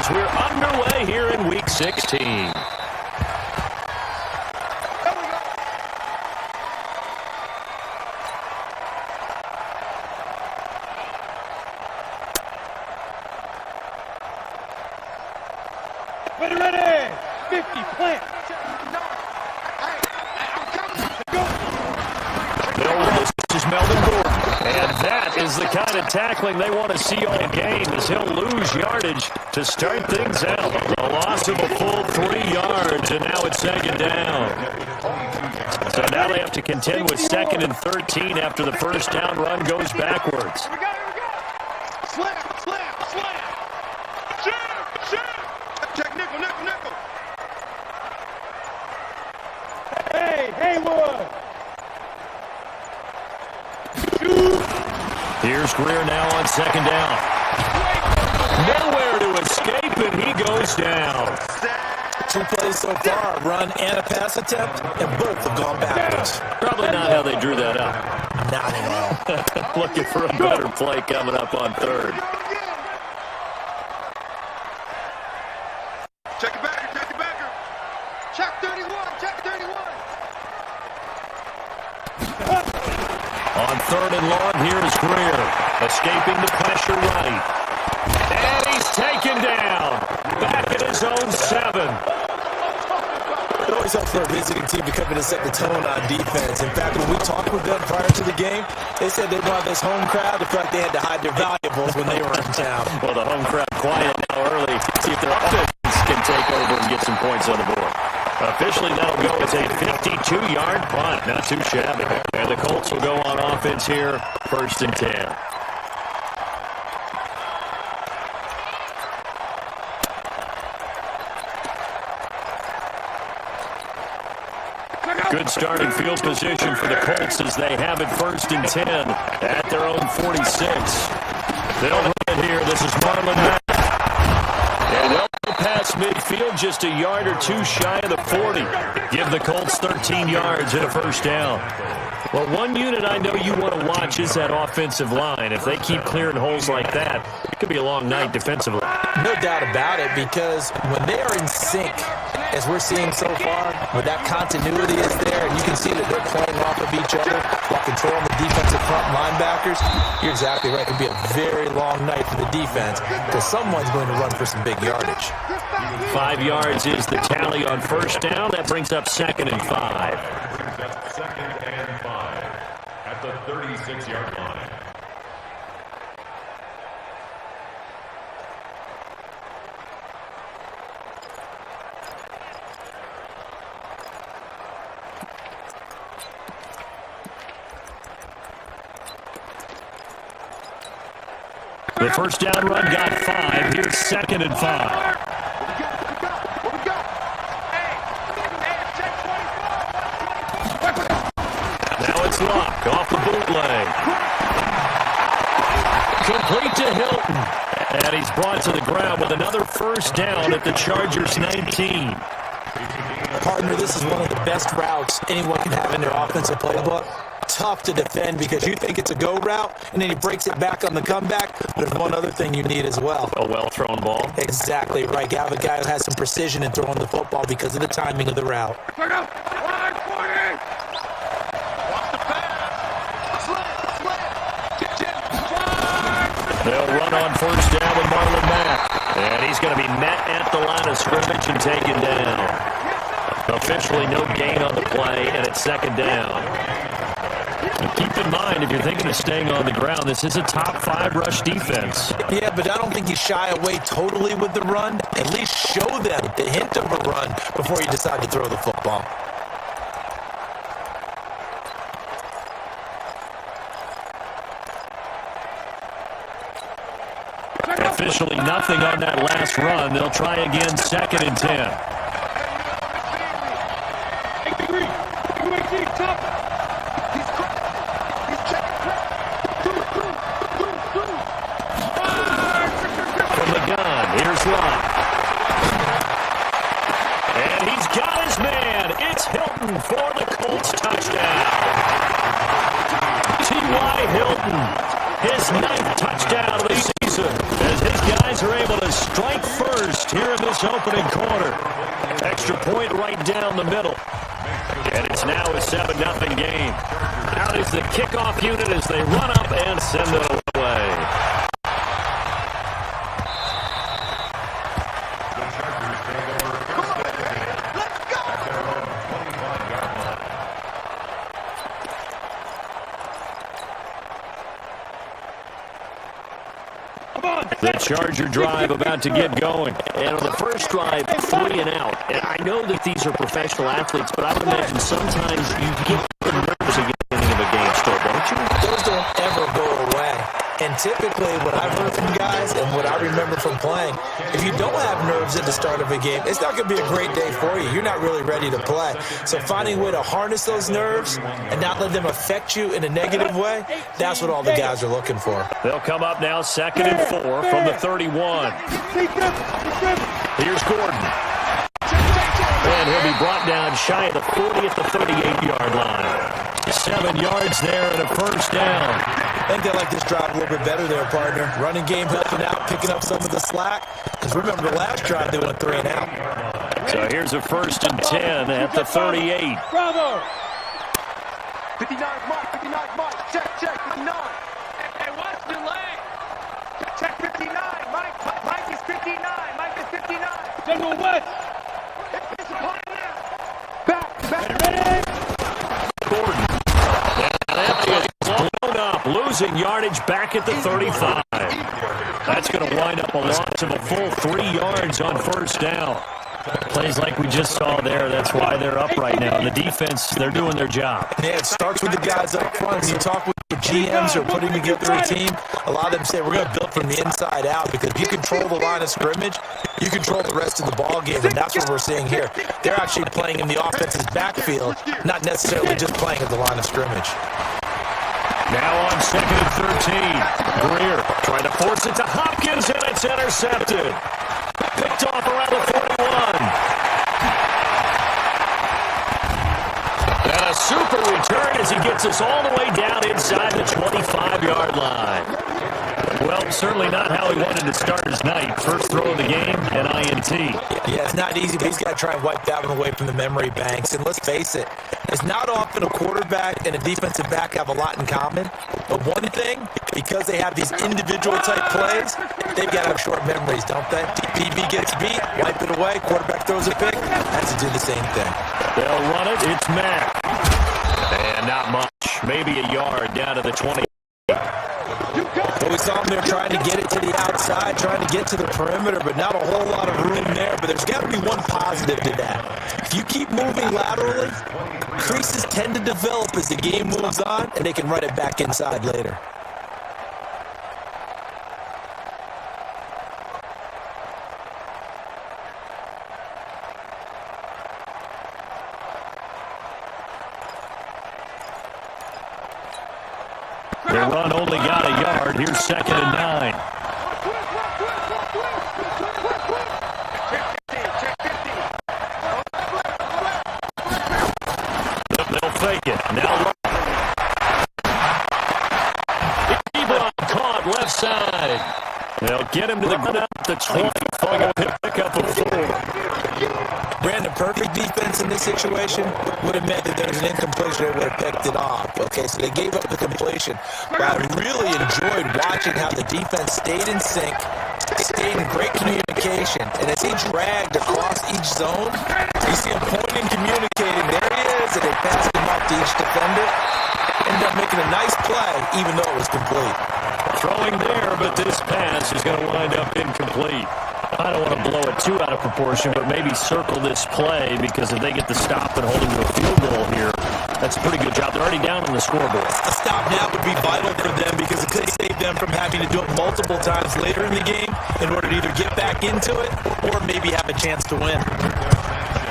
as we're underway here in Week 16. Ready! 50, plant! This is Melvin Gordon. And that is the kind of tackling they want to see all game, as he'll lose yardage to start things out. A loss of a full 3 yards, and now it's second down. So now they have to contend with 2nd and 13 after the first down run goes backwards. Slam! Check nickel! Hey, Haywood! Here's Greer now on second down. Nowhere to escape, and he goes down. 2 plays so far, a run and a pass attempt, and both have gone backwards. Probably not how they drew that up. Not at all. Looking for a better play coming up on 3rd. Check it back. Check 31. On 3rd and long, here is Greer, escaping the pressure right. And he's taken down, back at his own 7. It always helps for a visiting team to come in and set the tone on defense. In fact, when we talked with them prior to the game, they said they wanted this home crowd to feel like they had to hide their valuables when they were in town. Well, the home crowd quiet now early. See if their offense can take over and get some points on the board. Officially, that'll go as a 52-yard punt. Not too shabby. And the Colts will go on offense here, 1st and 10. Good starting field position for the Colts as they have it 1st and 10 at their own 46. They'll run it here. This is Marlon Mack. And they'll pass midfield just a yard or 2 shy of the 40. Give the Colts 13 yards and a first down. Well, one unit I know you want to watch is that offensive line. If they keep clearing holes like that, it could be a long night defensively. No doubt about it, because when they are in sync, as we're seeing so far, when that continuity is there, and you can see that they're playing off of each other while controlling the defensive front linebackers, you're exactly right. It could be a very long night for the defense, because someone's going to run for some big yardage. 5 yards is the tally on first down. That brings up 2nd and 5. 2nd and 5 at the 36-yard line. The first down run got 5. Here's 2nd and 5. Now it's Luck off the bootleg. Complete to Hilton. And he's brought to the ground with another first down at the Chargers' 19. Partner, this is one of the best routes anyone can have in their offensive playbook. Tough to defend because you think it's a go route, and then he breaks it back on the comeback. There's one other thing you need as well. A well-thrown ball. Exactly right. You have a guy who has some precision in throwing the football because of the timing of the route. They'll run on first down with Marlon Mack. And he's going to be met at the line of scrimmage and taken down. Officially no gain on the play, and it's 2nd down. And keep in mind, if you're thinking of staying on the ground, this is a top 5 rush defense. Yeah, but I don't think you shy away totally with the run. At least show them the hint of a run before you decide to throw the football. Officially nothing on that last run. They'll try again, 2nd and 10. From the gun, here's Luck. And he's got his man. It's Hilton for the Colts touchdown. T.Y. Hilton, his 9th touchdown of the season, as his guys are able to strike first this opening quarter. Extra point right down the middle. And it's now a 7-0 game. Out is the kickoff unit as they run up and send it away. The Charger drive about to get going. And on the first drive, 3 and out. And I know that these are professional athletes, but I would imagine sometimes you get the nerves at the beginning of a game still, don't you? Those don't ever go away. And typically, what I've heard from guys and what I remember from playing, if you don't have nerves at the start of a game, it's not going to be a great day for you. You're not really ready to play. So finding a way to harness those nerves and not let them affect you in a negative way, that's what all the guys are looking for. They'll come up now 2nd and 4 from the 31. Here's Gordon. And he'll be brought down shy of the 40 at the 38-yard line. 7 yards there and a first down. I think they like this drive a little bit better there, partner. Running game helping out, picking up some of the slack. Because remember, the last drive they went 3 and out. So here's a 1st and 10 at the 38. Bravo! 59, Mike, check, 59. Hey, watch the leg. Check 59, Mike is 59, General West! It's upon now. Back. Ready? Gordon. And that is blown up, losing yardage back at the 35. That's going to wind up a loss of a full 3 yards on first down. Plays like we just saw there. That's why they're up right now. The defense, they're doing their job. Yeah, it starts with the guys up front. When you talk with the GMs who are putting together a team, a lot of them say we're going to build from the inside out because if you control the line of scrimmage, you control the rest of the ball game, and that's what we're seeing here. They're actually playing in the offense's backfield, not necessarily just playing at the line of scrimmage. Now on 2nd and 13. Greer trying to force it to Hopkins, and it's intercepted. Picked off around the 41. And a super return as he gets us all the way down inside the 25-yard line. Well, certainly not how he wanted to start his night. First throw of the game, an INT. Yeah, it's not easy, but he's got to try and wipe that one away from the memory banks. And let's face it, it's not often a quarterback and a defensive back have a lot in common. But one thing, because they have these individual type plays, they've got to have short memories, don't they? DB gets beat, wipe it away, quarterback throws a pick, has to do the same thing. They'll run it. It's Mack. And not much. Maybe a yard down to the 20. Well, we saw them there trying to get it to the outside, trying to get to the perimeter, but not a whole lot of room there. But there's got to be one positive to that. If you keep moving laterally, creases tend to develop as the game moves on, and they can run it back inside later. Their run only got a yard. Here's 2nd and 9. They'll fake it. Now Ebron caught left side. They'll get him to the ground at the 20. Pick up a 4. Brandon, perfect defense in this situation would have meant that there was an incompletion that would have picked it off. Okay, so they gave up the completion. But I really enjoyed watching how the defense stayed in sync, stayed in great communication. And as he dragged across each zone, you see him pointing, communicating. There he is, and they passed him off to each defender. Ended up making a nice play, even though it was complete. Throwing there, but this pass is going to wind up incomplete. I don't want to blow it too out of proportion, but maybe circle this play because if they get the stop and hold them to a field goal here, that's a pretty good job. They're already down on the scoreboard. A stop now would be vital for them because it could save them from having to do it multiple times later in the game in order to either get back into it or maybe have a chance to win.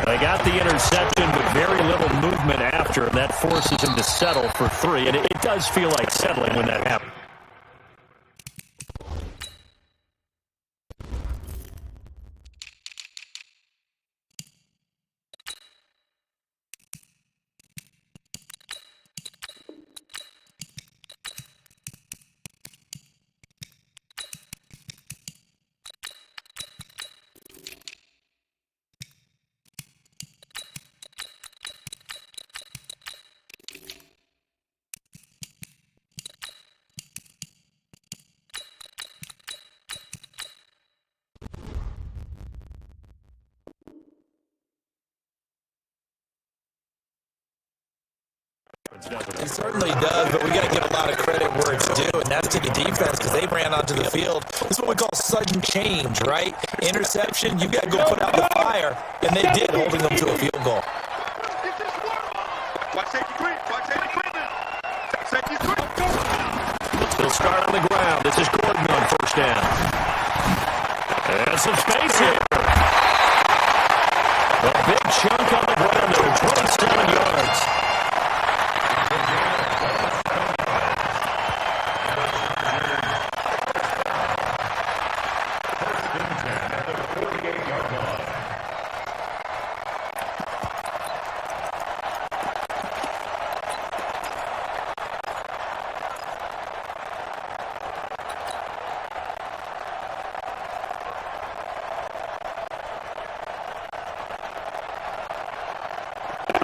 They got the interception, but very little movement after, and that forces him to settle for 3. And it does feel like settling when that happens. He certainly does, but we got to give a lot of credit where it's due, and that's to the defense because they ran onto the field. This is what we call sudden change, right? Interception, you got to go put out the fire, and they did, holding them to a field goal. Watch safety green. Watch safety green. Safety green. They'll start on the ground. This is Gordon on first down. And some space here. A big chunk on the ground there, 27 yards.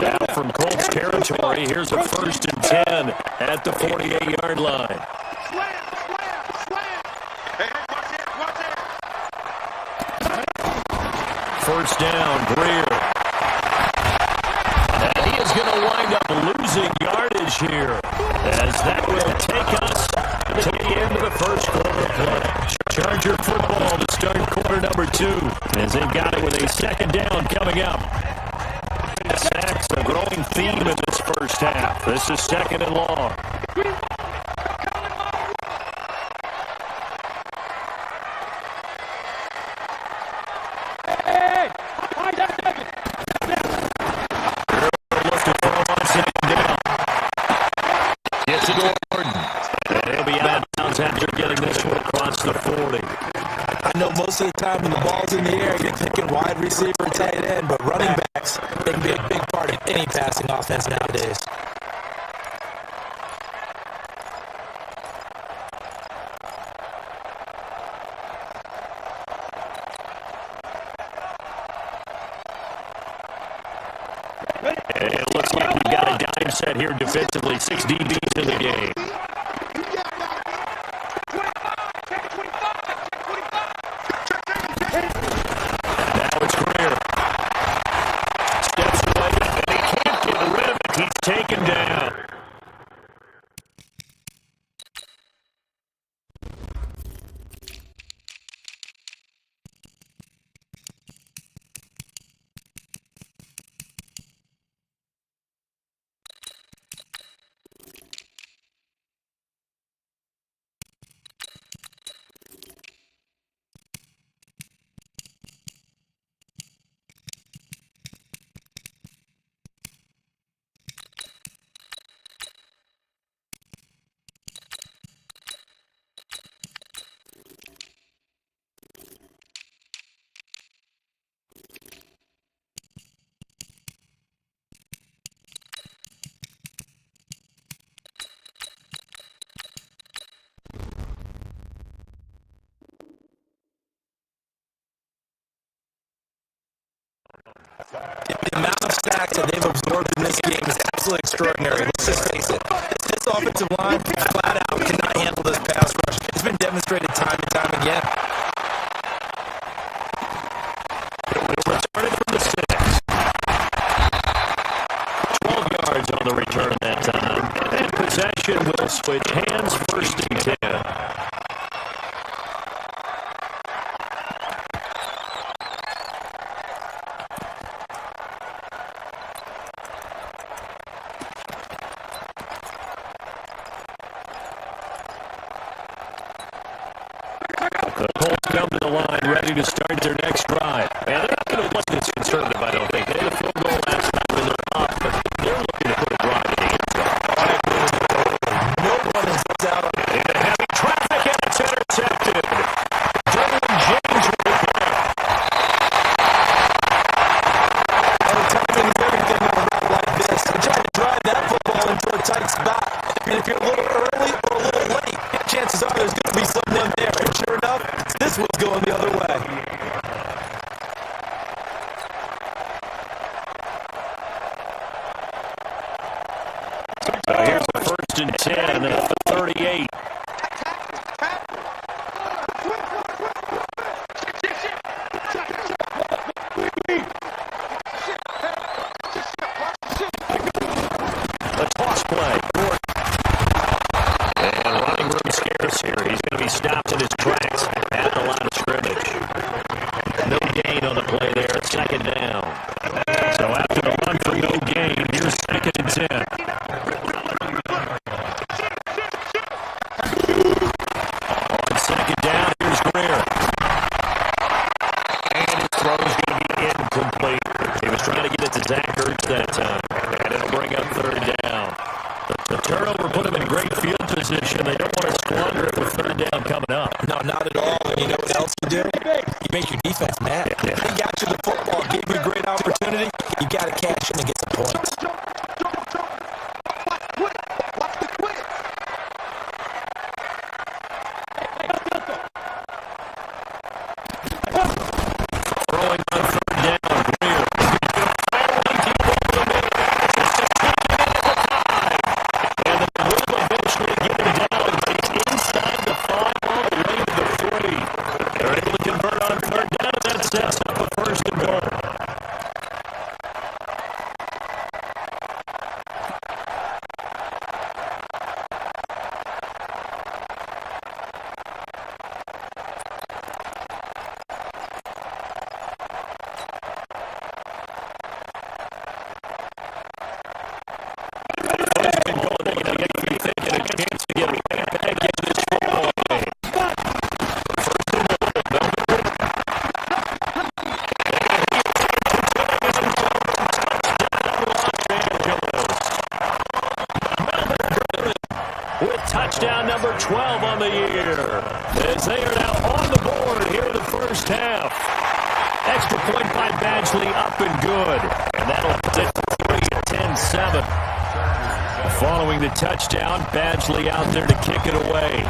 Down from Colts territory. Here's a 1st and 10 at the 48-yard line. Slam. Hey, watch it. First down, Greer. And he is going to wind up losing yardage here, as that will take us to the end of the first quarter play. Charger football to start quarter number 2, as they've got it with a second down coming up. Sacks, a growing theme in this first half. This is second and long. Looking for one sitting down. Gets it to Gordon. And he'll be out of bounds after getting this one across the 40. I know most of the time when the ball's in the air, you're thinking wide receiver, tight end, but running backs, they can be a big part of any passing offense nowadays. It looks like we've got a dime set here defensively. 6 DBs in the game. Now it's Greer. Steps away, and he can't get rid of it. He's taken down. The amount of sacks that they've absorbed in this game is absolutely extraordinary. Let's just face it. This offensive line, flat out, cannot handle this pass rush. It's been demonstrated time and time again. Return it from the 6. 12 yards on the return that time. And possession will switch hands, 1st and 10. The Colts come to the line, ready to start their next drive. And they're not going to look this conservative, I don't think. They had a field goal last night when they're up, but they're looking to put a drive in the end zone. No one is out on Into heavy traffic, and it's intercepted. SterlingAG1 with the play. timing is everything on a route like this. You're trying to drive that football into a tight spot. And if you're a little early or a little late, chances are there's going to be someone there. And sure enough, this one's going the other way. So here's the 1st and 10 at the 38. A toss play. offense, man. They got you the football, gave you a great opportunity. You got to cash in and get some points. Watch the quit. Throwing on third down. Greer. And the move eventually get him down. He's inside the 5 all the way to the 3. They're able to convert on third down, and that sets up a first and goal. Touchdown number 12 on the year, as they are now on the board here in the first half. Extra point by Badgley up and good, and that'll take 3-10-7. Following the touchdown, Badgley out there to kick it away.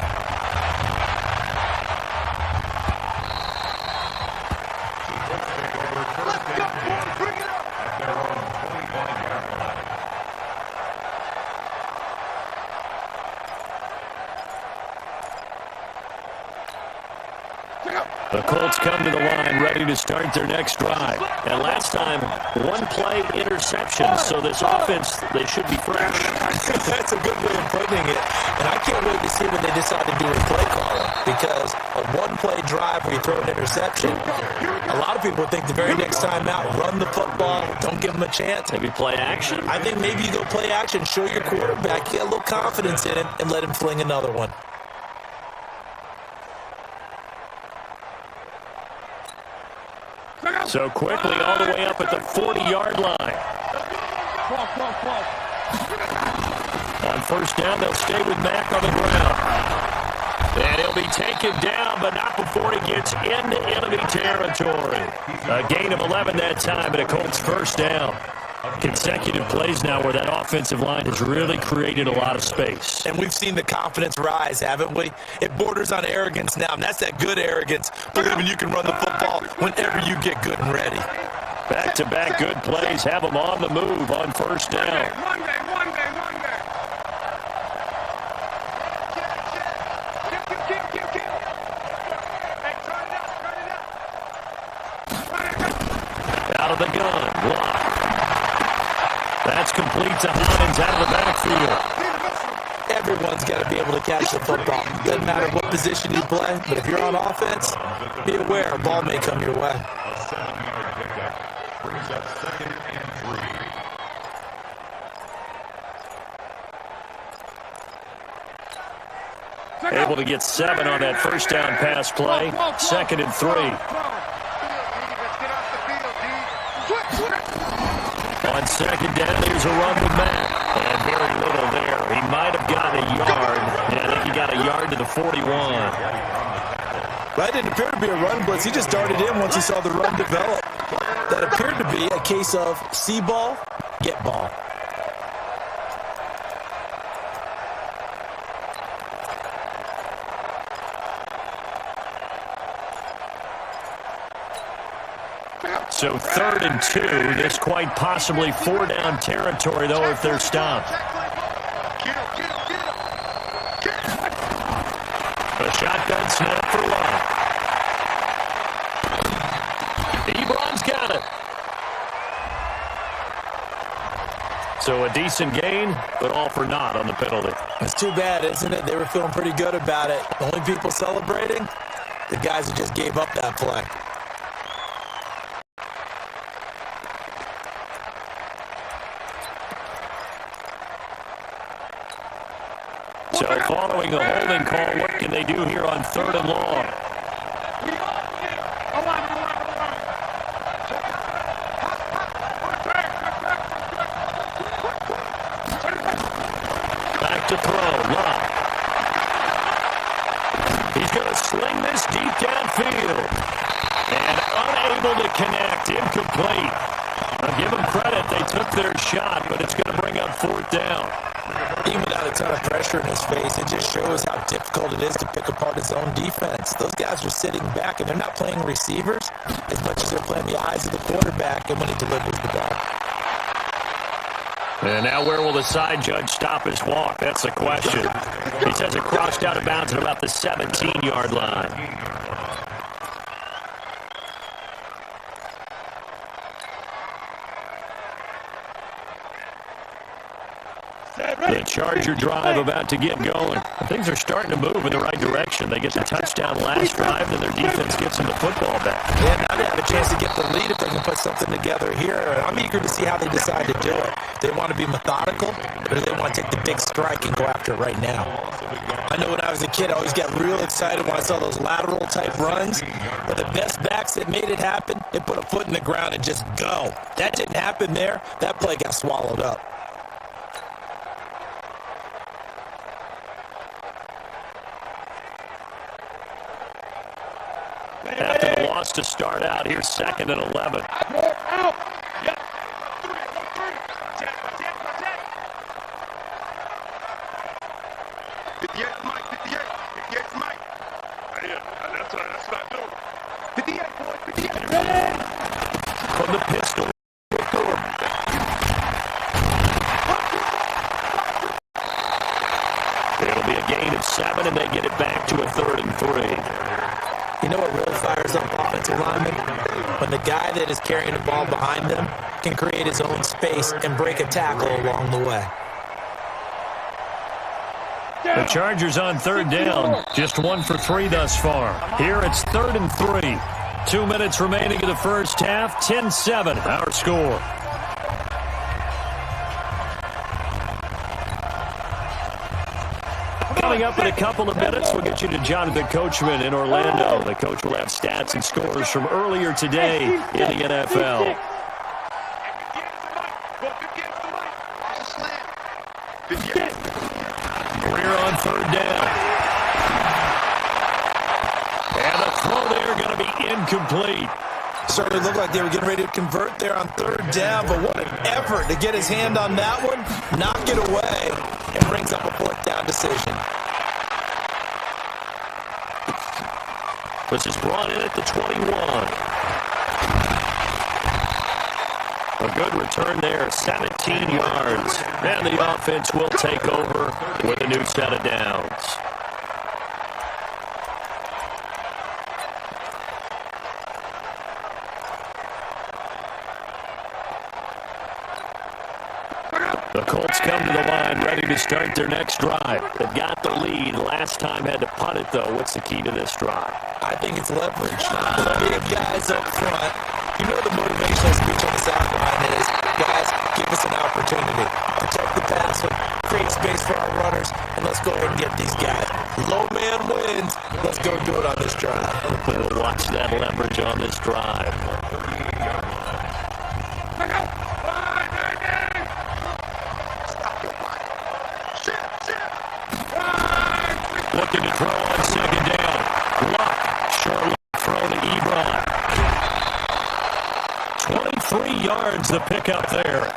The Colts come to the line ready to start their next drive. And last time, one play interception. So this offense, they should be fresh. That's a good way of putting it. And I can't wait to see what they decide to do with play calling. Because a one-play drive where you throw an interception, a lot of people think the very next time out, run the football, don't give them a chance. Maybe play action? I think maybe you go play action, show your quarterback, get a little confidence in him, and let him fling another one. So quickly all the way up at the 40-yard line. On first down, they'll stay with Mack on the ground. And he'll be taken down, but not before he gets into enemy territory. A gain of 11 that time, and a Colts first down. Consecutive plays now where that offensive line has really created a lot of space. And we've seen the confidence rise, haven't we? It borders on arrogance now, and that's that good arrogance, believing you can run the football whenever you get good and ready. Back-to-back good plays have them on the move on first down. One day. Keep. Hey, turn it up. Out of the gun, block. That's complete to Hines out of the backfield. Everyone's got to be able to catch the football. Doesn't matter what position you play, but if you're on offense, be aware a ball may come your way. A 7-yard pickup brings up 2nd and 3. Able to get 7 on that first down pass play. 2nd and 3. On second down, there's a run with Matt. And very little there. He might have gotten a yard. And I think he got a yard to the 41. That didn't appear to be a run blitz. He just darted in once he saw the run develop. That appeared to be a case of see ball, get ball. So 3rd and 2. This quite possibly 4-down territory, though, if they're stopped. A shotgun snap for Love. Ebron's got it. So a decent gain, but all for naught on the penalty. It's too bad, isn't it? They were feeling pretty good about it. The only people celebrating, the guys who just gave up that play. So following the holding call, what can they do here on 3rd and long? Back to throw, Love. He's going to sling this deep downfield. And Unable to connect. Incomplete. Now, give them credit. They took their shot, but it's going to bring up fourth down. Even without a ton of pressure in his face, it just shows how difficult it is to pick apart his own defense. Those guys are sitting back, and they're not playing receivers as much as they're playing the eyes of the quarterback and when he delivers the ball. And now where will the side judge stop his walk? That's the question. He says it crossed out of bounds at about the 17-yard line. The Charger drive about to get going. Things are starting to move in the right direction. They get the touchdown last drive, and their defense gets them the football back. Yeah, now they have a chance to get the lead if they can put something together here. I'm eager to see how they decide to do it. They want to be methodical, or do they want to take the big strike and go after it right now? I know when I was a kid, I always got real excited when I saw those lateral-type runs, but the best backs that made it happen, they put a foot in the ground and just go. That didn't happen there. That play got swallowed up. After the loss to start out, here's 2nd and 11. Out. Yep. 58, Mike. 58. 58, Mike. That's what I do. 58, boy. 58. From the pistol. It'll be a gain of 7, and they get it back to a 3rd and 3. You know what really fires up offensive linemen? When the guy that is carrying the ball behind them can create his own space and break a tackle along the way. The Chargers on 3rd down. Just 1 for 3 thus far. Here it's 3rd and 3. 2 minutes remaining in the first half. 10-7, our score. Coming up in a couple of minutes, we'll get you to Jonathan Coachman in Orlando. The coach will have stats and scores from earlier today in the NFL. Greer on 3rd down. And the throw there going to be incomplete. Certainly looked like they were getting ready to convert there on 3rd down, but what an effort to get his hand on that one, knock it away, and brings up a 4th down decision. This is brought in at the 21. A good return there, 17 yards. And the offense will take over with a new set of downs. The Colts come to the line, ready to start their next drive. They've got the lead. Last time had to punt it, though. What's the key to this drive? I think it's leverage. The big guys up front. You know the motivational speech on the sideline is, guys, give us an opportunity. Protect the passer, create space for our runners, and let's go ahead and get these guys. Low man wins. Let's go do it on this drive. We'll watch that leverage on this drive. Looking to throw on 2nd down. Luck, short throw to Ebron. 23 yards the pickup there.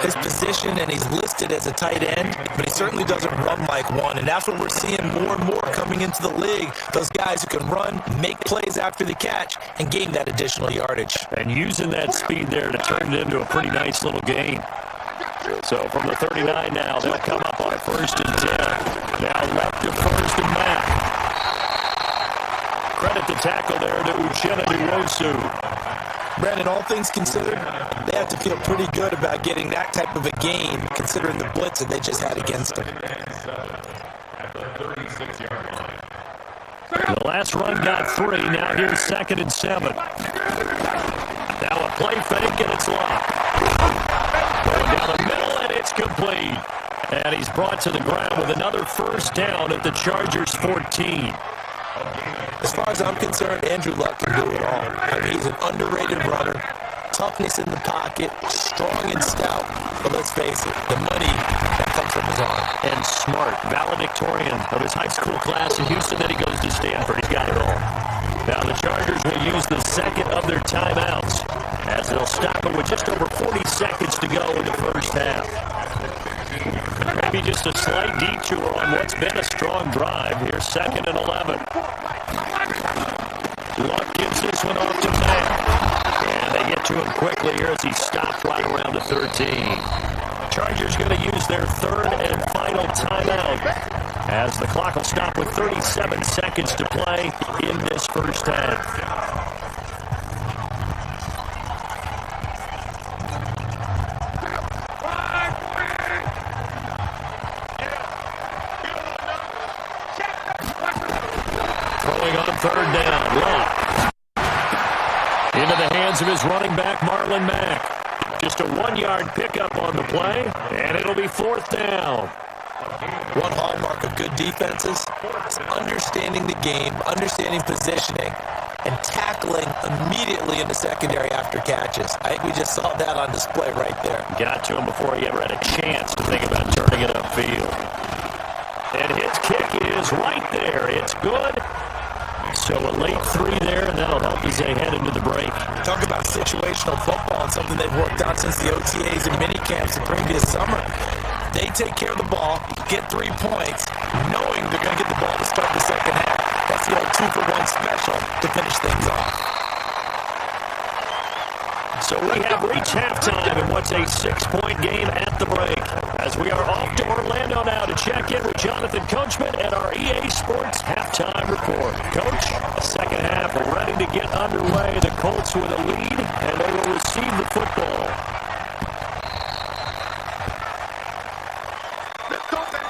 His position, and he's listed as a tight end, but he certainly doesn't run like one, and that's what we're seeing more and more coming into the league. Those guys who can run, make plays after the catch, and gain that additional yardage. And using that speed there to turn it into a pretty nice little gain. So from the 39 now, they'll come up on 1st and 10. Now left to 1st and back. Credit the tackle there to Uchenna Nwosu. Brandon, all things considered, they have to feel pretty good about getting that type of a gain, considering the blitz that they just had against them. The last run got 3. Now here's 2nd and 7. Now a play fake, and it's locked. Going down the middle, and it's complete. And he's brought to the ground with another 1st down at the Chargers' 14. As far as I'm concerned, Andrew Luck can do it all. I mean, he's an underrated runner, toughness in the pocket, strong and stout. But let's face it, the money that comes from his arm. And smart, valedictorian of his high school class in Houston. Then he goes to Stanford. He's got it all. Now the Chargers will use the second of their timeouts as they'll stop it with just over 40 seconds to go in the first half. Maybe just a slight detour on what's been a strong drive. Here's 2nd and 11. Luck gives this one off to Mack. And they get to him quickly here as he stopped right around the 13. Chargers going to use their third and final timeout as the clock will stop with 37 seconds to play in this first half. Throwing on third down, Luck. Into the hands of his running back, Marlon Mack. Just a 1-yard pickup on the play, and it'll be 4th down. One hallmark of good defenses is understanding the game, understanding positioning, and tackling immediately in the secondary after catches. I think we just saw that on display right there. Got to him before he ever had a chance to think about turning it upfield. And his kick is right there. It's good. So a late 3 there, and that'll help as they head into the break. Talk about situational football and something they've worked on since the OTAs and minicamps the previous summer. They take care of the ball, get 3 points, knowing they're going to get the ball to start the second half. That's the old 2-for-1 special to finish things off. So we have reached halftime in what's a 6-point game at the break. As we are off to Orlando now to check in with Jonathan Coachman at our EA Sports Halftime Report. Coach, the second half ready to get underway. The Colts with a lead, and they will receive the football. Let's go, baby.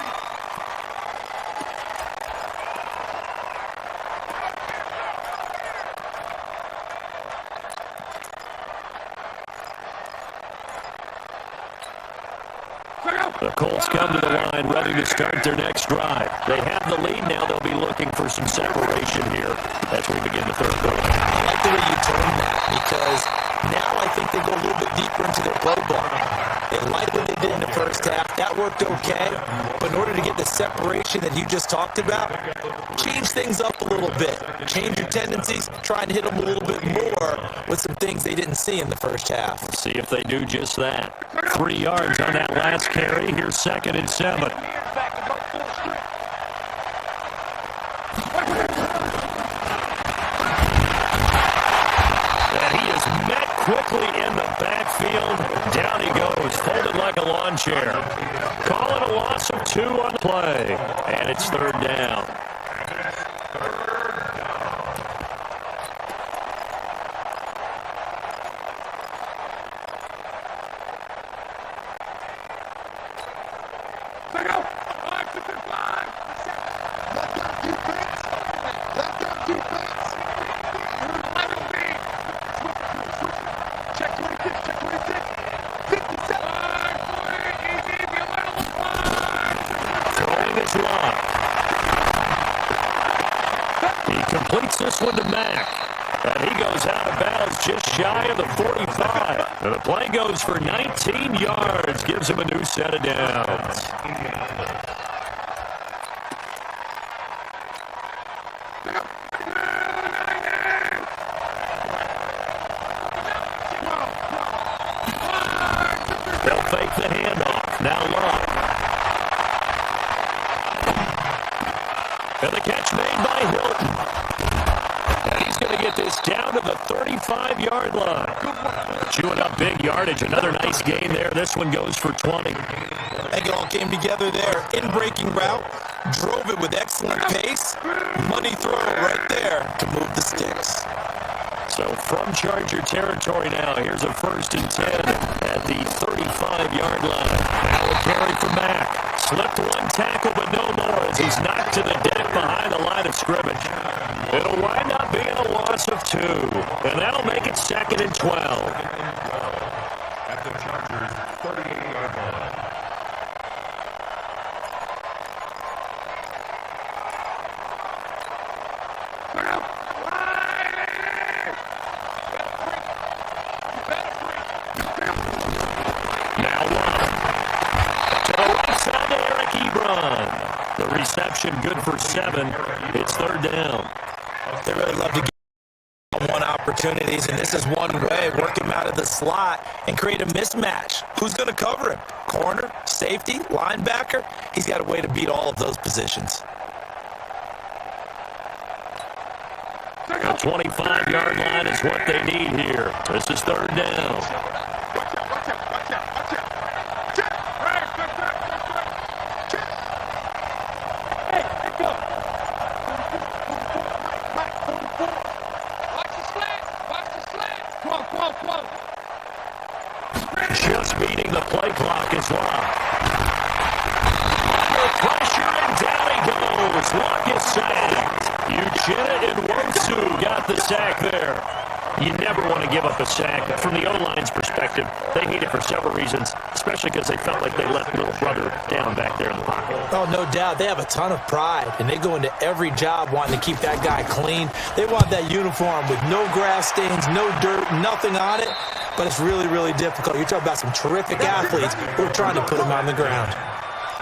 The Colts come to the line ready to start their next drive. They have the lead now. They'll be looking for some separation here as we begin the third quarter. I like the way you turn that because now I think they go a little bit deeper into their playbook. They like what they did in the first half. That worked okay. But in order to get the separation that you just talked about, change things up a little bit. Change your tendencies. Try and hit them a little bit more with some things they didn't see in the first half. See if they do just that. 3 yards on that last carry. Here's 2nd and 7. And he is met quickly in the backfield. Down he goes, folded like a lawn chair. Call it a loss of 2 on the play. And it's 3rd down. He completes this one to Mack. And he goes out of bounds just shy of the 45. And the play goes for 19 yards. Gives him a new set of downs. They'll fake the handoff. Now Luck. And the catch made by Hilton. And he's going to get this down to the 35-yard line. Chewing up big yardage. Another nice gain there. This one goes for 20. I think it all came together there. In-breaking route. Drove it with excellent pace. Money throw right there to move the sticks. So from Charger territory now, here's a 1st and 10 at the 35-yard line. Now a carry from Mack. Slipped one tackle, but no more as he's knocked to the deck behind the line of scrimmage. It'll wind up being a loss of 2, and that'll make it 2nd and 12. At the Chargers' 38-yard line. The reception good for 7. It's 3rd down. They really love to opportunities, and this is one way. Work him out of the slot and create a mismatch. Who's going to cover him? Corner, safety, linebacker? He's got a way to beat all of those positions. The 25-yard line is what they need here. This is third down. Just beating the play clock is locked. Under pressure, and down he goes. Lock is sacked. Uchenna and Wosu got the sack there. You never want to give up a sack. From the O-line's perspective, they need it for several reasons, especially because they felt like they let little brother down back there in the pocket. Oh, no doubt. They have a ton of pride, and they go into every job wanting to keep that guy clean. They want that uniform with no grass stains, no dirt, nothing on it. But it's really, really difficult. You're talking about some terrific athletes who are trying to put him on the ground.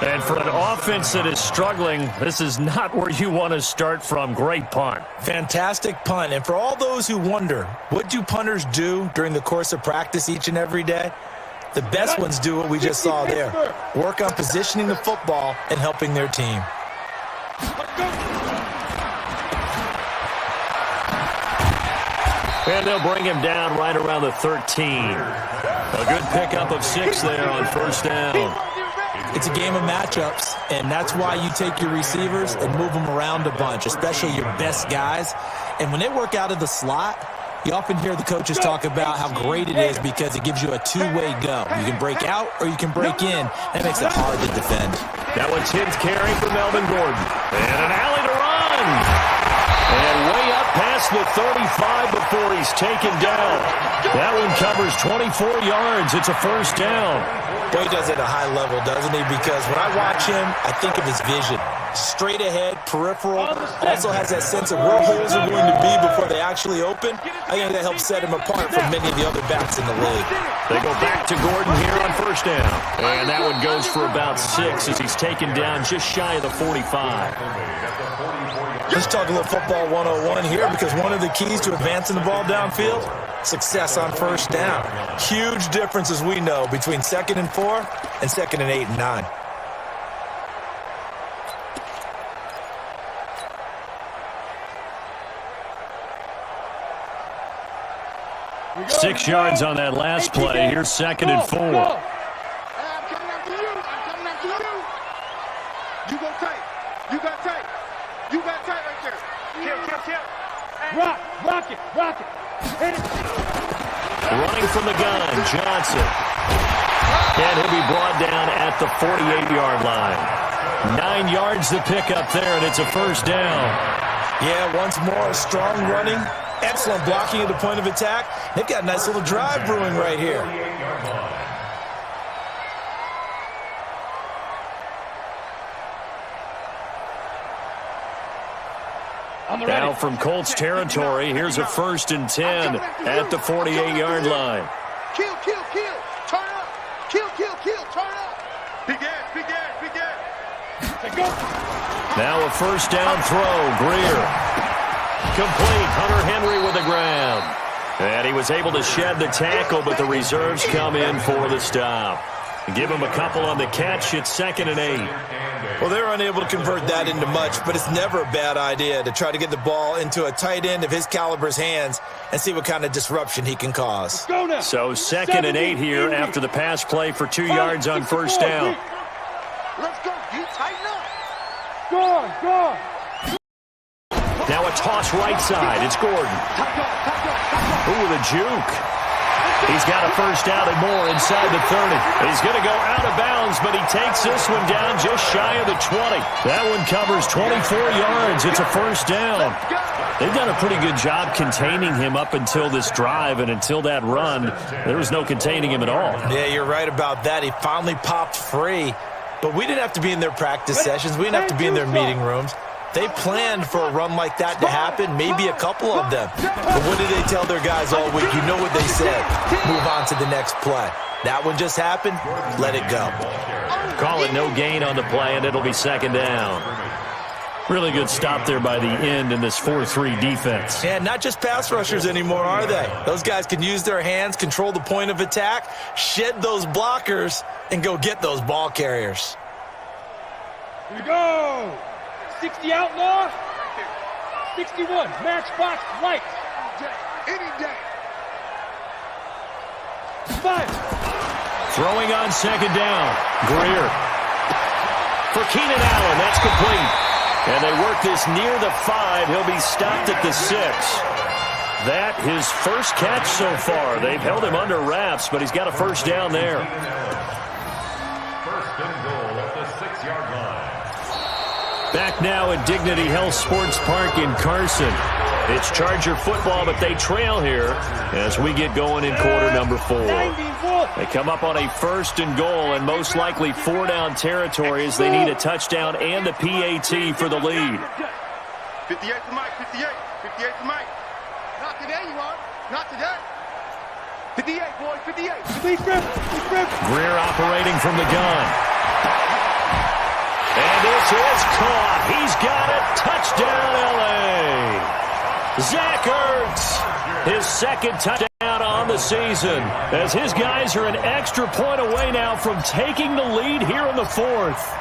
And for an offense that is struggling, this is not where you want to start from. Great punt. Fantastic punt. And for all those who wonder, what do punters do during the course of practice each and every day? The best ones do what we just saw there. Work on positioning the football and helping their team. And they'll bring him down right around the 13. A good pickup of 6 there on first down. It's a game of matchups, and that's why you take your receivers and move them around a bunch, especially your best guys. And when they work out of the slot, you often hear the coaches talk about how great it is because it gives you a two-way go. You can break out or you can break in. That makes it hard to defend. That one's his carry for Melvin Gordon. And an alley to run. And way up past the 35 before he's taken down. That one covers 24 yards. It's a first down. Boy, he does it at a high level, doesn't he? Because when I watch him, I think of his vision. Straight ahead, peripheral. Also has that sense of where holes are going to be before they actually open. I think that helps set him apart from many of the other backs in the league. They go back to Gordon here on first down. And that one goes for about 6 as he's taken down just shy of the 45. Let's talk a little football 101 here, because one of the keys to advancing the ball downfield, success on first down. Huge difference, as we know, between 2nd and 4 and 2nd and 8 and 9. Six yards on that last play. Here's 2nd and 4. I'm coming after you. I'm coming after you. You go tight. You got tight. You got tight right there. Kill. Rock it. Hit it. Running from the gun, Johnson. And he'll be brought down at the 48-yard line. 9 yards to pick up there, and it's a first down. Yeah, once more, strong running. Excellent blocking at the point of attack. They've got a nice little drive brewing right here. Now from Colts territory, here's a 1st and 10 at the 48-yard line. Kill. Turn up. Kill. Turn up. Big ass. Now a first down throw. Greer. Complete. Hunter Henry with the ground. And he was able to shed the tackle, but the reserves come in for the stop. Give him a couple on the catch. It's 2nd and 8. Well, they're unable to convert that into much, but it's never a bad idea to try to get the ball into a tight end of his caliber's hands and see what kind of disruption he can cause. So 2nd and 8 here after the pass play for 2 yards on first down. Let's go. You tighten up. Go. Now a toss right side. It's Gordon. Ooh, the juke. He's got a first down and more inside the 30. He's going to go out of bounds, but he takes this one down just shy of the 20. That one covers 24 yards. It's a first down. They've done a pretty good job containing him up until this drive, and until that run, there was no containing him at all. Yeah, you're right about that. He finally popped free, but we didn't have to be in their practice sessions. We didn't have to be in their meeting rooms. They planned for a run like that to happen, maybe a couple of them. But what did they tell their guys all week? You know what they said. Move on to the next play. That one just happened. Let it go. Call it no gain on the play, and it'll be 2nd down. Really good stop there by the end in this 4-3 defense. Yeah, not just pass rushers anymore, are they? Those guys can use their hands, control the point of attack, shed those blockers, and go get those ball carriers. Here we go. 60 outlaw. 61, matchbox light. Any day. 5. Throwing on second down. Greer. For Keenan Allen, that's complete. And they work this near the 5. He'll be stopped at the 6. That his first catch so far. They've held him under wraps, but he's got a first down there. First and goal at the 6-yard line. Back now at Dignity Health Sports Park in Carson. It's Charger football, but they trail here as we get going in quarter number 4. They come up on a first and goal and most likely 4-down territory as they need a touchdown and a PAT for the lead. 58 to Mike, 58. 58 to Mike. Not today, you are. Not today. 58, boys, 58. Greer operating from the gun. And this is caught. He's got it. Touchdown, L.A. Zach Ertz, his second touchdown on the season, as his guys are an extra point away now from taking the lead here in the 4th.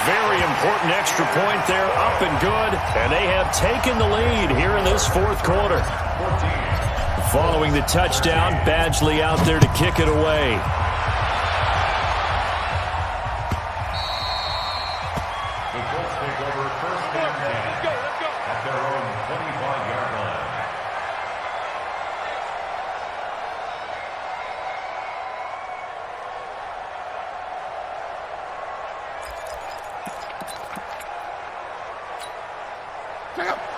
Very important extra point there, up and good, and they have taken the lead here in this 4th quarter. Following the touchdown, Badgley out there to kick it away. The Colts take over first and 10 at their own 25-yard line.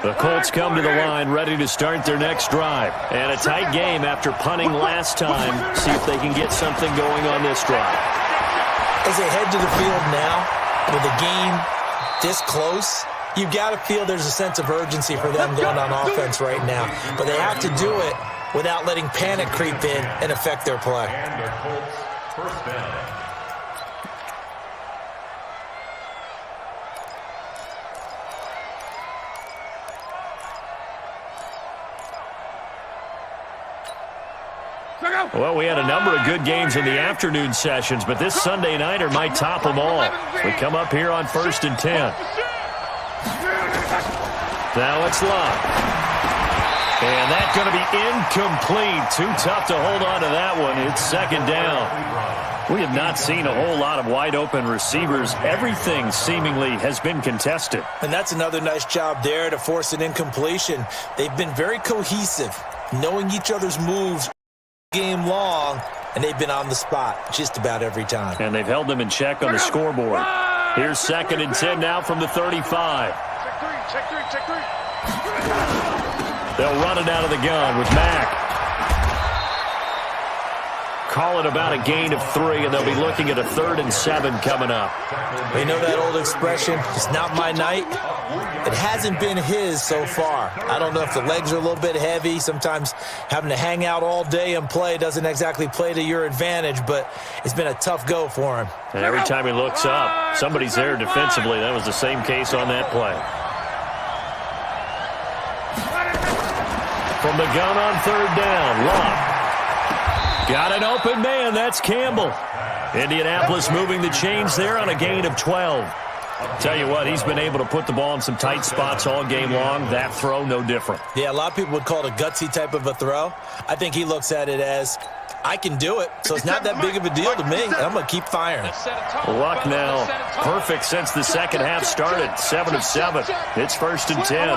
The Colts come to the line ready to start their next drive. And a tight game after punting last time. See if they can get something going on this drive. As they head to the field now, with the game this close, you've got to feel there's a sense of urgency for them going on offense right now. But they have to do it without letting panic creep in and affect their play. And the Colts first down. Well, we had a number of good games in the afternoon sessions, but this Sunday nighter might top them all. We come up here on first and 10. Now it's Love. And that's going to be incomplete. Too tough to hold on to that one. It's second down. We have not seen a whole lot of wide-open receivers. Everything seemingly has been contested. And that's another nice job there to force an incompletion. They've been very cohesive, knowing each other's moves game long, and they've been on the spot just about every time. And they've held them in check on the scoreboard. Here's second and 10 now from the 35. Check three. They'll run it out of the gun with Mack. Call it about a gain of 3, and they'll be looking at a 3rd and 7 coming up. You know that old expression, it's not my night? It hasn't been his so far. I don't know if the legs are a little bit heavy. Sometimes having to hang out all day and play doesn't exactly play to your advantage, but it's been a tough go for him. And every time he looks up, somebody's there defensively. That was the same case on that play. From the gun on 3rd down, Love. Got an open man. That's Campbell. Indianapolis moving the chains there on a gain of 12. Tell you what, he's been able to put the ball in some tight spots all game long. That throw, no different. Yeah, a lot of people would call it a gutsy type of a throw. I think he looks at it as, I can do it, so it's not that big of a deal to me, and I'm going to keep firing. Luck now, perfect since the second half started. 7 of 7. It's first and 10.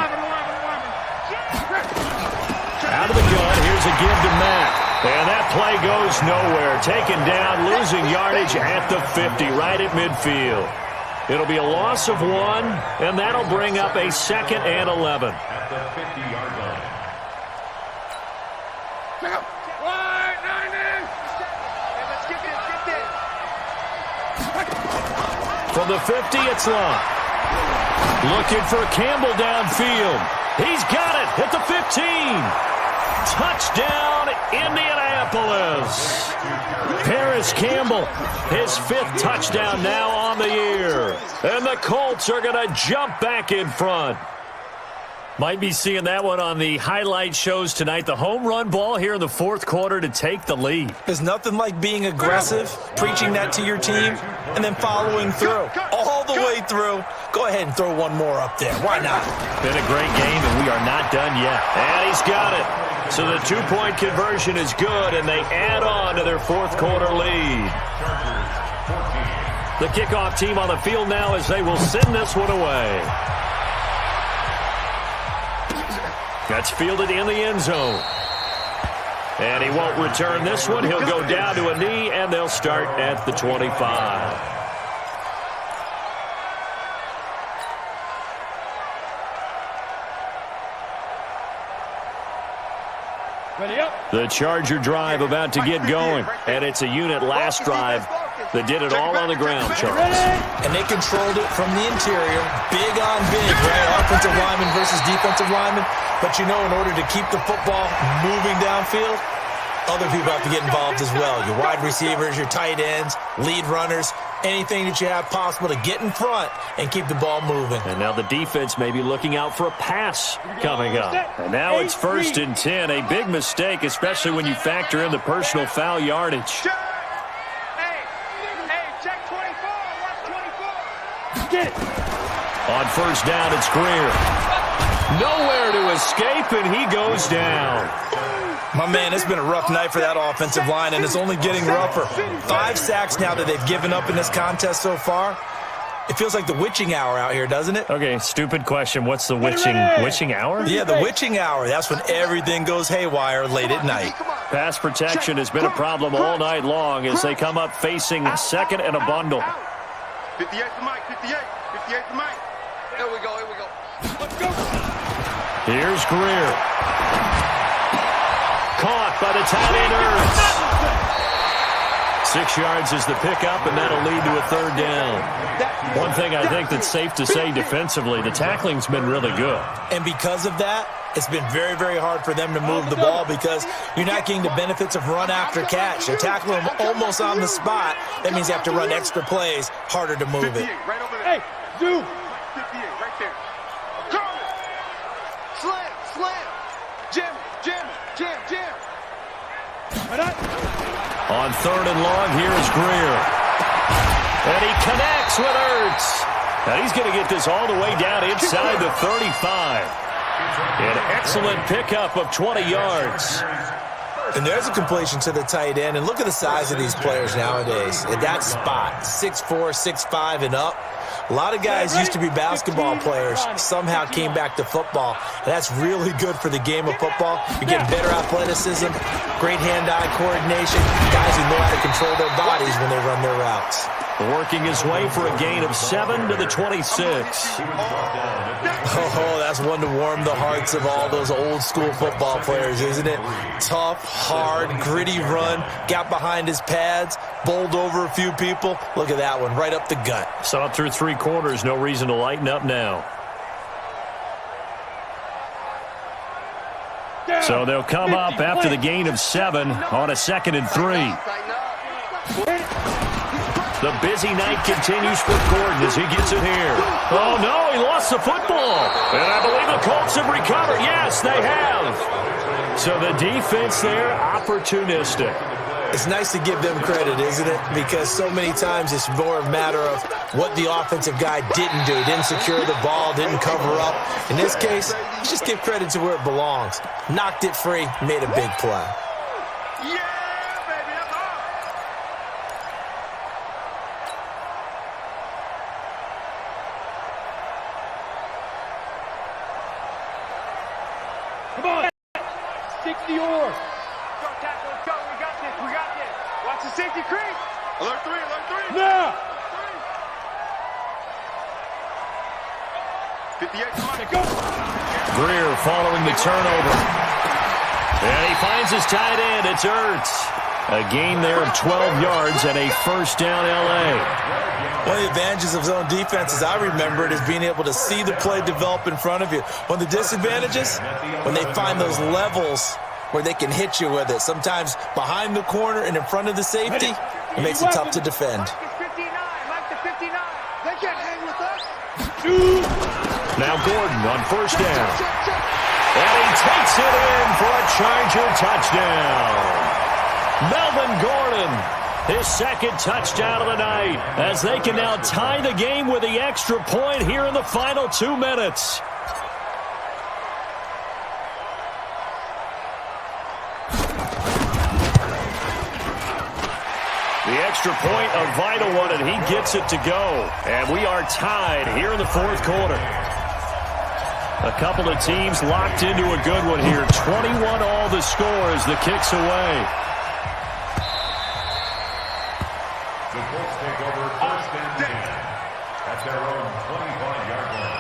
Out of the gun, here's a give to Mack. And that play goes nowhere. Taken down, losing yardage at the 50, right at midfield. It'll be a loss of 1, and that'll bring up a 2nd and 11. At the 50-yard line. Let's get this. From the 50, it's long. Looking for Campbell downfield. He's got it at the 15. Touchdown, Indianapolis. Paris Campbell, his 5th touchdown now on the year. And the Colts are going to jump back in front. Might be seeing that one on the highlight shows tonight. The home run ball here in the 4th quarter to take the lead. There's nothing like being aggressive, preaching that to your team, and then following through. All the way through. Go ahead and throw one more up there. Why not? Been a great game, and we are not done yet. And he's got it. So the 2-point conversion is good, and they add on to their 4th quarter lead. The kickoff team on the field now as they will send this one away. That's fielded in the end zone. And he won't return this one. He'll go down to a knee, and they'll start at the 25. Ready up. The Charger drive about to get going. And it's a unit last drive that did it all on the ground, Charles. And they controlled it from the interior. Big on big, right? Offensive lineman versus defensive lineman. But you know, in order to keep the football moving downfield, other people have to get involved as well. Your wide receivers, your tight ends, lead runners, anything that you have possible to get in front and keep the ball moving. And now the defense may be looking out for a pass coming up. And now it's 1st and 10. A big mistake, especially when you factor in the personal foul yardage. Check 24. Watch 24. Get it. On 1st down, it's Greer. Nowhere to escape, and he goes down. My man, it's been a rough night for that offensive line, and it's only getting rougher. 5 sacks now that they've given up in this contest so far. It feels like the witching hour out here, doesn't it? Okay, stupid question. What's the witching hour? Yeah, the witching hour. That's when everything goes haywire late at night. Pass protection has been a problem all night long as they come up facing 2nd and a bundle. 58 to Mike, 58 to Mike. Here we go. Let's go. Here's Greer. Caught by the tight end Ertz. 6 yards is the pickup, and that'll lead to a 3rd down. One thing I think that's safe to say defensively, the tackling's been really good. And because of that, it's been very, very hard for them to move the ball because you're not getting the benefits of run after catch. They tackle them almost on the spot. That means you have to run extra plays, harder to move it. Right over there. Hey, dude. 58, right there. Go! Slam! Jam! On 3rd and long, here's Greer. And he connects with Ertz. And he's going to get this all the way down inside the 35. An excellent pickup of 20 yards. And there's a completion to the tight end. And look at the size of these players nowadays. At that spot, 6'4", 6'5", and up. A lot of guys used to be basketball players, somehow came back to football. And that's really good for the game of football. You're getting better athleticism, great hand-eye coordination, guys who know how to control their bodies when they run their routes. Working his way for a gain of 7 to the 26. Oh, that's one to warm the hearts of all those old-school football players, isn't it? Tough, hard, gritty run, got behind his pads, bowled over a few people. Look at that one, right up the gut. Saw it through 3 quarters, no reason to lighten up now. So they'll come up after the gain of 7 on a 2nd and 3. The busy night continues for Gordon as he gets it here. Oh, no, he lost the football. And I believe the Colts have recovered. Yes, they have. So the defense there, opportunistic. It's nice to give them credit, isn't it? Because so many times it's more a matter of what the offensive guy didn't do. Didn't secure the ball, didn't cover up. In this case, just give credit to where it belongs. Knocked it free, made a big play. Come on. 60 or. Let's go. We got this. Watch the safety creep. Alert 3. Now. 58 to Mike. Go. Greer following the turnover. And he finds his tight end. It's Ertz. A gain there of 12 yards and a first down L.A. One of the advantages of zone defense, as I remember it, is being able to see the play develop in front of you. One of the disadvantages, when they find those levels where they can hit you with it. Sometimes behind the corner and in front of the safety, it makes it tough to defend. They can't hang with us. Now Gordon on first down. And he takes it in for a Charger touchdown. Melvin Gordon, his second touchdown of the night, as they can now tie the game with the extra point here in the final 2 minutes. The extra point, a vital one, and he gets it to go. And we are tied here in the fourth quarter. A couple of teams locked into a good one here. 21 all the score as the kick's away. The Colts take over first and 10 at their own 25-yard line.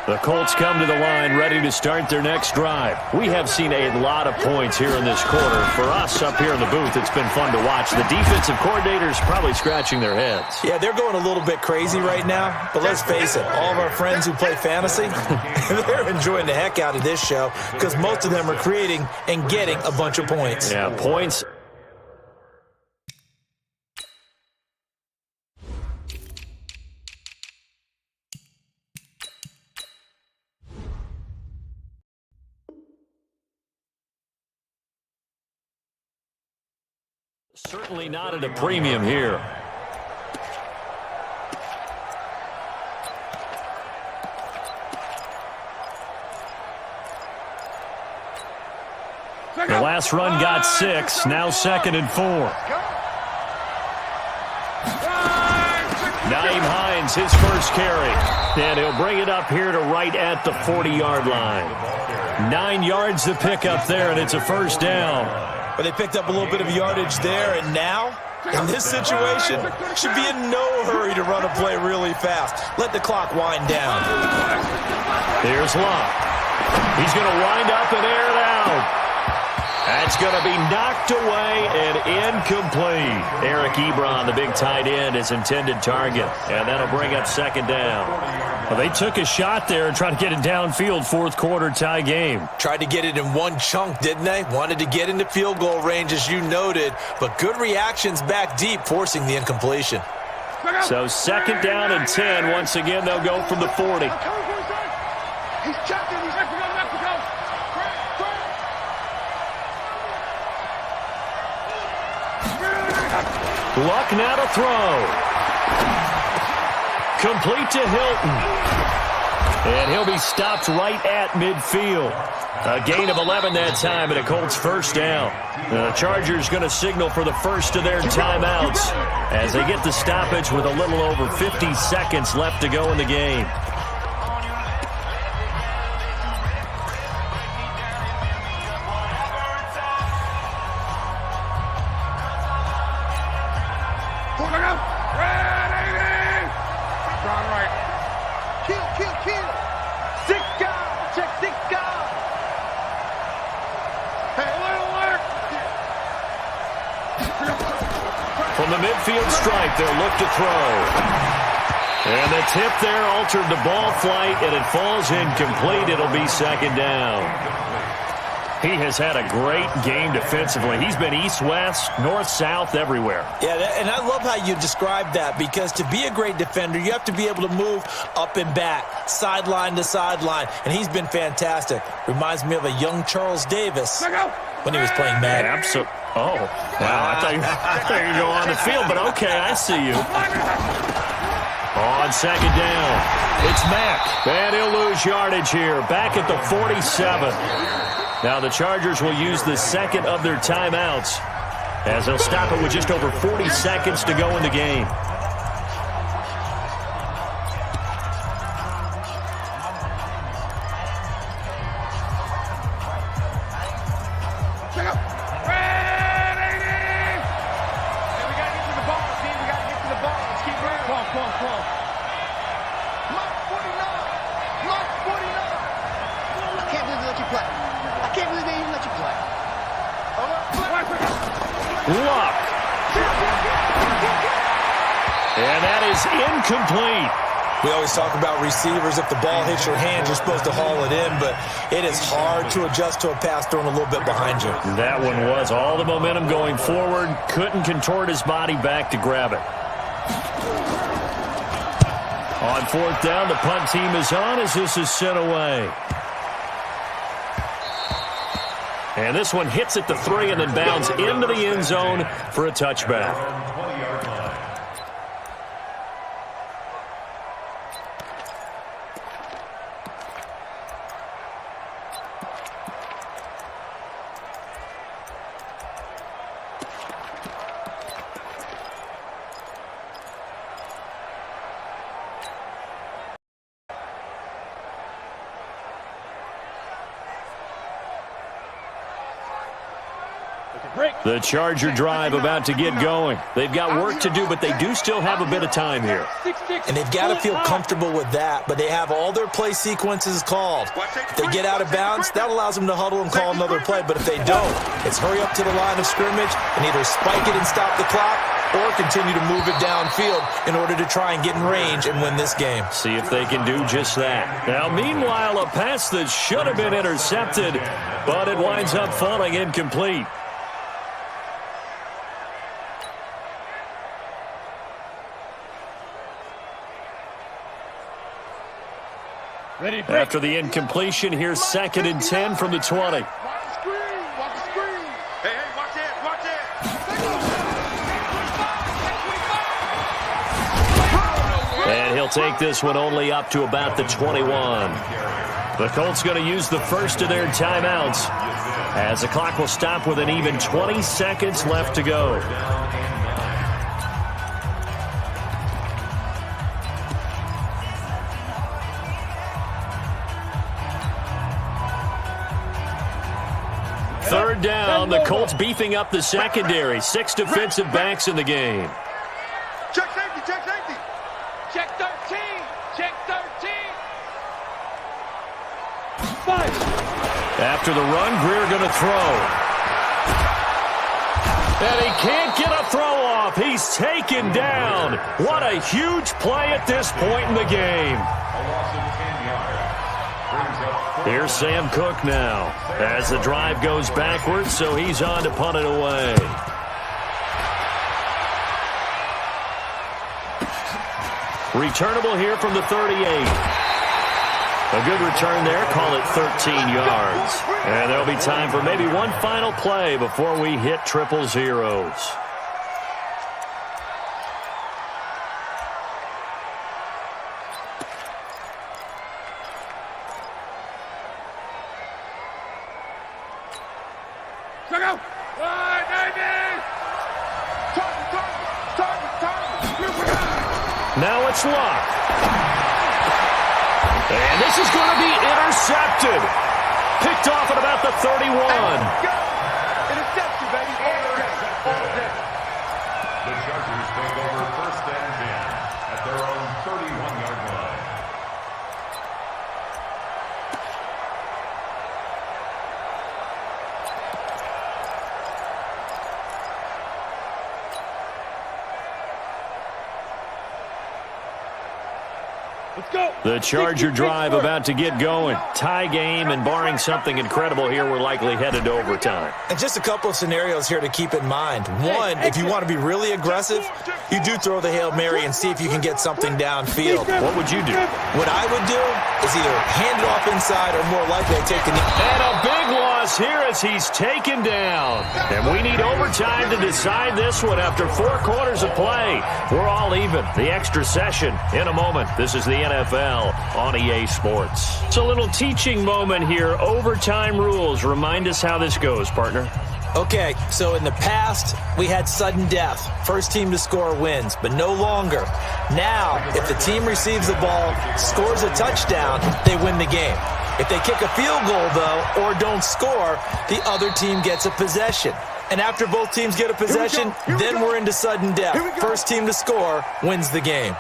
The Colts come to the line ready to start their next drive. We have seen a lot of points here in this quarter. For us up here in the booth, it's been fun to watch. The defensive coordinators probably scratching their heads. Yeah, they're going a little bit crazy right now, but let's face it, all of our friends who play fantasy, they're enjoying the heck out of this show because most of them are creating and getting a bunch of points. Yeah, points. Certainly not at a premium here. The last run got 6, now 2nd and 4. Nyheim Hines, his first carry. And he'll bring it up here to right at the 40-yard line. 9 yards to pick up there, and it's a first down. But they picked up a little bit of yardage there, and now, in this situation, should be in no hurry to run a play really fast. Let the clock wind down. Here's Locke. He's going to wind up and air it out. That's going to be knocked away and incomplete. Eric Ebron, the big tight end, his intended target. And that'll bring up 2nd down. Well, they took a shot there and tried to get it downfield, fourth quarter tie game. Tried to get it in one chunk, didn't they? Wanted to get into field goal range, as you noted, but good reactions back deep, forcing the incompletion. So 2nd down and 10. Once again, they'll go from the 40. He's checking. He's Mexico. Luck now to throw. Complete to Hilton. And he'll be stopped right at midfield. A gain of 11 that time and a Colts first down. The Chargers going to signal for the first of their timeouts as they get the stoppage with a little over 50 seconds left to go in the game. From the midfield stripe, they'll look to throw. And the tip there altered the ball flight, and it falls incomplete. It'll be 2nd down. He has had a great game defensively. He's been east-west, north-south, everywhere. Yeah, and I love how you described that, because to be a great defender, you have to be able to move up and back, sideline to sideline, and he's been fantastic. Reminds me of a young Charles Davis when he was playing Madden. Absolutely. Oh, wow. I thought you were going to go on the field, but okay, I see you. On 2nd down, it's Mack. And he'll lose yardage here, back at the 47. Now the Chargers will use the 2nd of their timeouts as they'll stop it with just over 40 seconds to go in the game. that is incomplete. We always talk about receivers. If the ball hits your hand, you're supposed to haul it in, but it is hard to adjust to a pass thrown a little bit behind you. That one was all the momentum going forward. Couldn't contort his body back to grab it. On fourth down, the punt team is on as this is sent away. And this one hits at the 3 and then bounds into the end zone for a touchback. 20-yard line. The Charger drive about to get going. They've got work to do, but they do still have a bit of time here. And they've got to feel comfortable with that, but they have all their play sequences called. If they get out of bounds, that allows them to huddle and call another play, but if they don't, it's hurry up to the line of scrimmage and either spike it and stop the clock or continue to move it downfield in order to try and get in range and win this game. See if they can do just that. Now, meanwhile, a pass that should have been intercepted, but it winds up falling incomplete. Ready, break. After the incompletion, here's 2nd and 10 from the 20. Watch the screen. Watch the screen. Hey, watch it. Watch it. And he'll take this one only up to about the 21. The Colts going to use the first of their timeouts as the clock will stop with an even 20 seconds left to go. Third down, the Colts beefing up the secondary. 6 defensive backs in the game. Check safety. Check safety. Check 13. Check 13. 5. After the run, Greer going to throw. And he can't get a throw off. He's taken down. What a huge play at this point in the game. A loss of 10 yards. Brings up Here's Sam Cook now as the drive goes backwards, so he's on to punt it away. Returnable here from the 38. A good return there. Call it 13 yards. And there'll be time for maybe one final play before we hit triple zeros. Check out. All right, baby. Now it's Luck. And this is going to be intercepted. Picked off at about the 31. Interception, baby. All day. the Chargers take over 1st and 10 at their own 31-yard line. Let's go. The Charger drive about to get going. Tie game, and barring something incredible here, we're likely headed to overtime. And just a couple of scenarios here to keep in mind. One, if you want to be really aggressive, you do throw the Hail Mary and see if you can get something downfield. What would you do? What I would do is either hand it off inside or more likely take the knee. And a big loss here as he's taken down. And we need overtime to decide this one after 4 quarters of play. We're all even. The extra session in a moment. This is the NFL on EA Sports. It's a little teaching moment here. Overtime rules. Remind us how this goes, partner. Okay, so in the past, we had sudden death. First team to score wins, but no longer. Now, if the team receives the ball, scores a touchdown, they win the game. If they kick a field goal, though, or don't score, the other team gets a possession. And after both teams get a possession, then we're into sudden death. First team to score wins the game.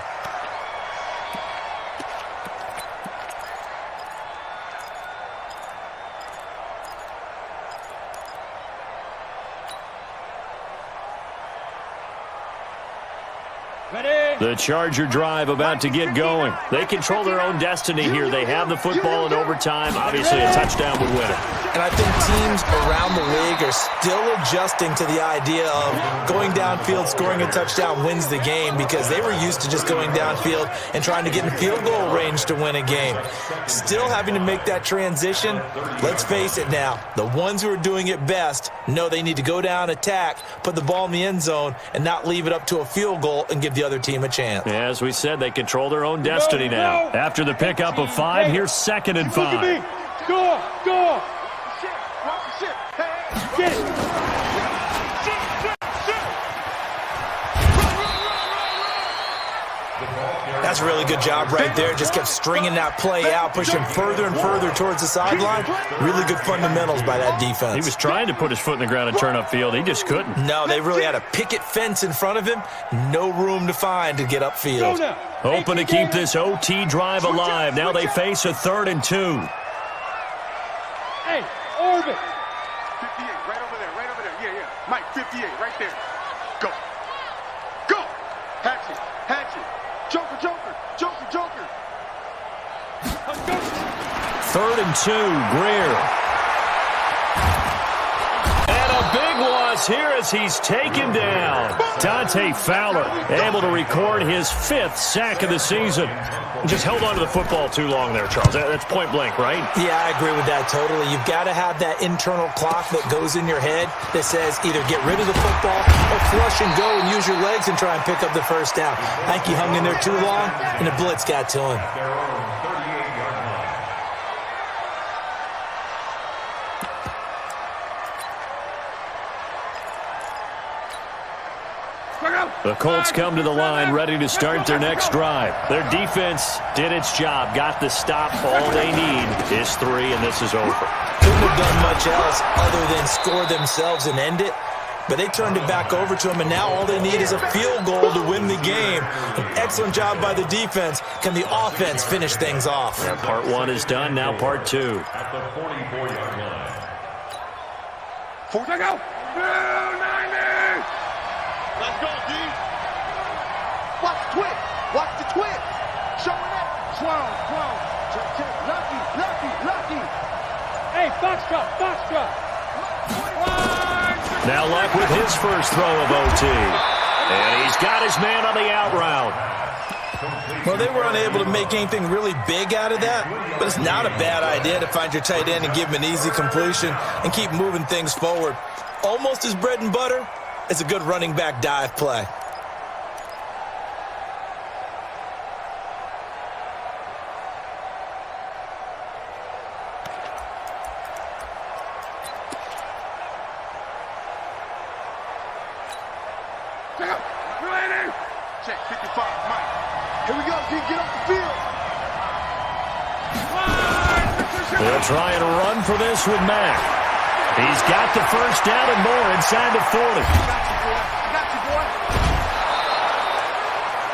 Ready. The Charger drive about to get going. They control their own destiny here. They have the football in overtime. Obviously, a touchdown would win it. And I think teams around the league are still adjusting to the idea of going downfield, scoring a touchdown wins the game, because they were used to just going downfield and trying to get in field goal range to win a game. Still having to make that transition. Let's face it now, the ones who are doing it best know they need to go down, attack, put the ball in the end zone, and not leave it up to a field goal and give the other team a chance. As we said, they control their own destiny now. After the pickup of 5, here's 2nd and 5. Score! Score! Get it! That's a really good job right there. Just kept stringing that play out, pushing further and further towards the sideline. Really good fundamentals by that defense. He was trying to put his foot in the ground and turn upfield. He just couldn't. No, they really had a picket fence in front of him. No room to find to get upfield. Hoping to keep this OT drive alive. Now they face a 3rd and 2. Hey, orbit. 58, right over there. Yeah. Mike, 58, right there. Go. Go. Hatchet. Joker. 3rd and 2, Greer. And a big loss here as he's taken down. Dante Fowler able to record his 5th sack of the season. Just held on to the football too long there, Charles. That's point blank, right? Yeah, I agree with that totally. You've got to have that internal clock that goes in your head that says either get rid of the football or flush and go and use your legs and try and pick up the first down. I think he hung in there too long, and the blitz got to him. The Colts come to the line ready to start their next drive. Their defense did its job, got the stop. All they need is 3, and this is over. Couldn't have done much else other than score themselves and end it. But they turned it back over to him, and now all they need is a field goal to win the game. An excellent job by the defense. Can the offense finish things off? Yeah, part 1 is done, now part 2. At the 44-yard line. 4, go. 290. Let's go, D. Watch the twist. Showing up. 12. Lucky. Hey, Foxtrot. Now Luck with his first throw of OT. And he's got his man on the out route. Well, they were unable to make anything really big out of that, but it's not a bad idea to find your tight end and give him an easy completion and keep moving things forward. Almost his bread and butter. It's a good running back dive play. Check 55, Mike. Here we go, D. Get off the field. They'll try and run for this with Mack. He's got the first down and more inside the 40. I got you, boy.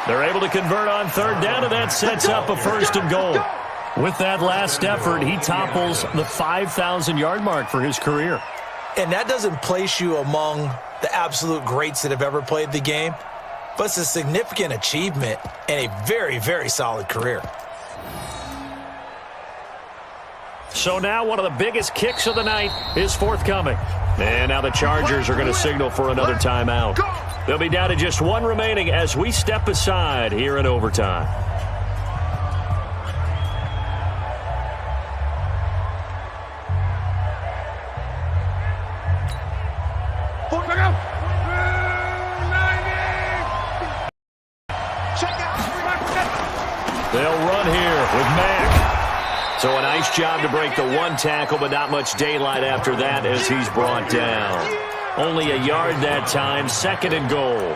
They're able to convert on 3rd down, and that sets up a 1st and goal. With that last effort, he topples the 5,000-yard mark for his career. And that doesn't place you among the absolute greats that have ever played the game, but it's a significant achievement and a very, very solid career. So now one of the biggest kicks of the night is forthcoming. And now the Chargers are going to signal for another timeout. They'll be down to just 1 remaining as we step aside here in overtime. They'll run here with Mack. So a nice job to break the 1 tackle, but not much daylight after that as he's brought down. Only a yard that time, 2nd and goal.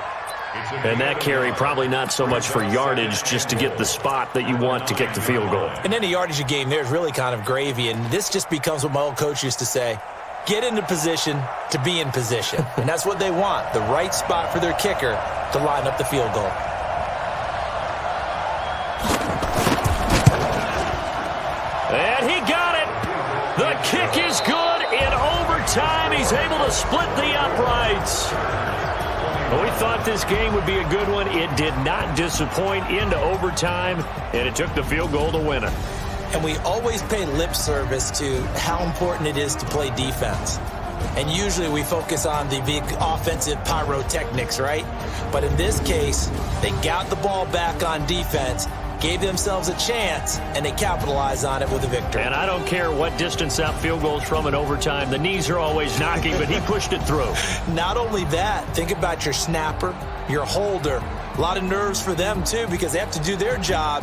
And that carry probably not so much for yardage, just to get the spot that you want to kick the field goal. And any yardage game there is really kind of gravy, and this just becomes what my old coach used to say. Get into position to be in position. And that's what they want, the right spot for their kicker to line up the field goal. And he got it. The kick is good in overtime. He's able to split the uprights. Well, we thought this game would be a good one. It did not disappoint into overtime, and it took the field goal to win it. And we always pay lip service to how important it is to play defense. And usually we focus on the big offensive pyrotechnics, right? But in this case, they got the ball back on defense, gave themselves a chance, and they capitalized on it with a victory. And I don't care what distance that field goes from in overtime. The knees are always knocking, but he pushed it through. Not only that, think about your snapper, your holder. A lot of nerves for them, too, because they have to do their job